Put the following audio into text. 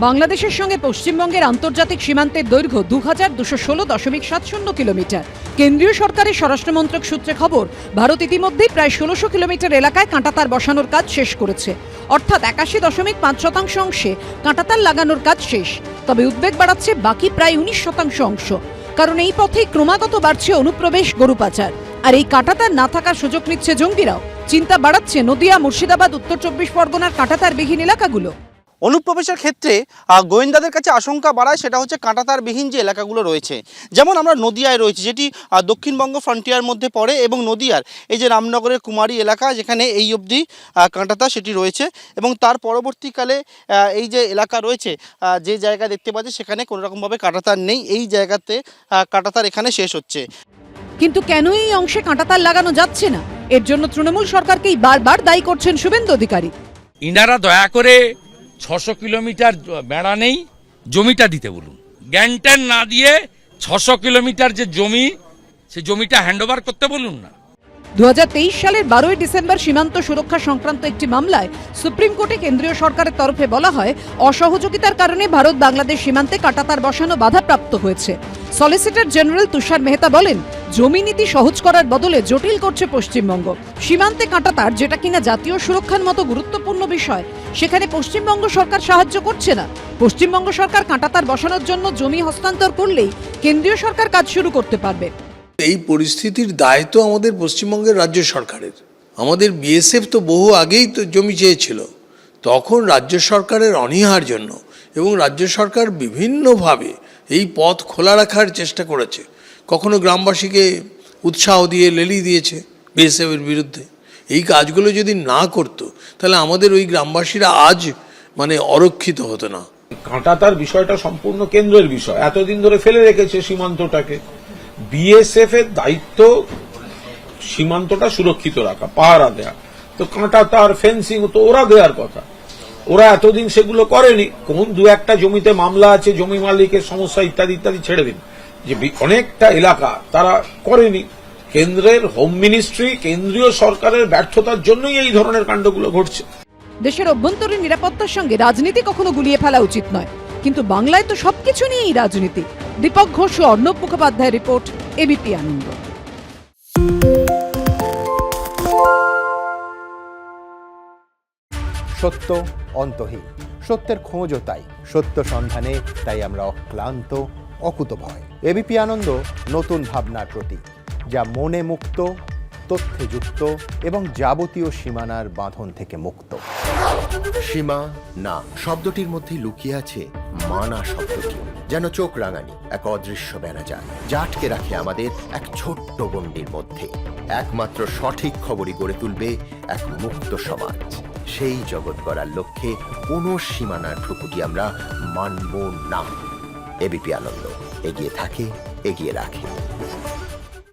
বাংলাদেশের সঙ্গে পশ্চিমবঙ্গের আন্তর্জাতিক সীমান্তের দৈর্ঘ্য 2216.70 কিলোমিটার। কেন্দ্রীয় সরকারের স্বরাষ্ট্রমন্ত্রক সূত্রে খবর, ভারত ইতিমধ্যেই প্রায় 1600 কিলোমিটার এলাকায় কাঁটাতার বসানোর কাজ শেষ করেছে, অর্থাৎ 81.5% অংশে কাঁটাতার লাগানোর কাজ শেষ। তবে উদ্বেগ বাড়াচ্ছে বাকি প্রায় 19% অংশ, কারণ এই পথেই ক্রমাগত বাড়ছে অনুপ্রবেশ, গরু পাচার। আর এই কাঁটাতার না থাকার সুযোগ নিচ্ছে জঙ্গিরাও। চিন্তা বাড়াচ্ছে নদিয়া, মুর্শিদাবাদ, উত্তর 24 পরগনার কাঁটাতারবিহীন এলাকাগুলো। অনুপ্রবেশের ক্ষেত্রে গোয়েন্দাদের কাছে আশঙ্কা বাড়ায়, সেটা হচ্ছে কাঁটাতারবিহীন যে এলাকাগুলো রয়েছে। যেমন আমরা নদিয়ায় রয়েছি, যেটি দক্ষিণবঙ্গ ফ্রন্টিয়ার মধ্যে পড়ে, এবং নদিয়ার এই যে রামনগরের কুমারী এলাকা, যেখানে এই অবধি কাঁটাতার সেটি রয়েছে, এবং তার পরবর্তীকালে এই যে এলাকা রয়েছে, যে জায়গা দেখতে পাচ্ছি সেখানে কোনোরকমভাবে কাঁটাতার নেই। এই জায়গাতে কাঁটাতার এখানে শেষ হচ্ছে। কিন্তু কেন এই অংশে কাঁটাতার লাগানো যাচ্ছে না, এর জন্য তৃণমূল সরকারকেই বারবার দায়ী করছেন শুভেন্দু অধিকারী। ইনারা দয়া করে 600 কিলোমিটার বেড়া নেই, জমিটা দিতে বলুন। জ্ঞানট্যান না দিয়ে 600 কিলোমিটার যে জমি, সেই জমিটা হ্যান্ডওভার করতে বলুন না। 2023 সালের 12ই ডিসেম্বর সীমান্ত সুরক্ষা সংক্রান্ত একটি মামলায় সুপ্রিম কোর্টে কেন্দ্রীয় সরকারের তরফে বলা হয়, অসহযোগিতার কারণে ভারত বাংলাদেশ সীমান্তে কাঁটাতার বসানো বাধাপ্রাপ্ত হয়েছে। সলিসিটর জেনারেল তুষার মেহতা বলেন, জমি নীতি সহজ করার বদলে জটিল করছে পশ্চিমবঙ্গ। সীমান্তে কাঁটাতার, যেটা কিনা জাতীয় সুরক্ষার মতো গুরুত্বপূর্ণ বিষয়, সেখানে পশ্চিমবঙ্গ সরকার সাহায্য করছে না। পশ্চিমবঙ্গ সরকার কাঁটাতার বসানোর জন্য জমি হস্তান্তর করলেই কেন্দ্রীয় সরকার কাজ শুরু করতে পারবে। এই পরিস্থিতির দায় তো আমাদের পশ্চিমবঙ্গের রাজ্য সরকারের। আমাদের বিএসএফ তো বহু আগেই তো জমি চেয়েছিল, তখন রাজ্য সরকারের অনীহার জন্য, এবং রাজ্য সরকার বিভিন্নভাবে এই পথ খোলা রাখার চেষ্টা করেছে। কখনো গ্রামবাসীকে উৎসাহ দিয়ে লেলি দিয়েছে বিএসএফের বিরুদ্ধে। এই কাজগুলো যদি না করতো, তাহলে আমাদের ওই গ্রামবাসীরা আজ অরক্ষিত হতো না। কাঁটাতার বিষয়টা সম্পূর্ণ কেন্দ্রের বিষয়, এতদিন ধরে ফেলে রেখেছে সীমান্তটাকে। বিএসএফ এর দায়িত্ব সীমান্তটা সুরক্ষিত রাখা, পাহারা দেয়া। তো কাঁটাতার, ফেন্সিং তো ওরা দেওয়ার কথা, ওরা এতদিন সেগুলো করেনি। কোন দু একটা জমিতে মামলা আছে, জমি মালিকের সমস্যা ইত্যাদি ইত্যাদি ছেড়ে দিন, যে অনেকটা এলাকা তারা করেনি। কেন্দ্রের হোম মিনিস্ট্রি, কেন্দ্রীয় সরকারের ব্যর্থতার জন্যই এই ধরনের কাণ্ডগুলো ঘটছে। দেশের অভ্যন্তরীণ নিরাপত্তার সঙ্গে রাজনীতি কখনো গুলিয়ে ফেলা উচিত নয়, কিন্তু বাংলায় তো সবকিছু নিয়েই রাজনীতি। দীপক ঘোষ ও অর্ণব মুখোপাধ্যায়ের রিপোর্ট, এবিপি আনন্দ। সত্য অন্তহীন, সত্যের খোঁজও তাই, সত্য সন্ধানে তাই আমরা অক্লান্ত, অকুতভয়। এবিপি আনন্দ নতুন ভাবনার প্রতীক, যা মনে মুক্ত, তথ্যে যুক্ত এবং যাবতীয় সীমানার বাঁধন থেকে মুক্ত। সীমা না শব্দটির মধ্যে লুকিয়ে আছে মানা শব্দটি, যেন চোখ রাঙানি এক অদৃশ্য বেড়াজাল, যা আটকে রাখে আমাদের এক ছোট্ট গণ্ডির মধ্যে। একমাত্র সঠিক খবরই গড়ে তুলবে এক মুক্ত সমাজ। সেই জগৎ গড়ার লক্ষ্যে কোনো সীমানার ঠুকুটি আমরা মানব না। এবিপি আনন্দ এগিয়ে থাকে, এগিয়ে রাখে।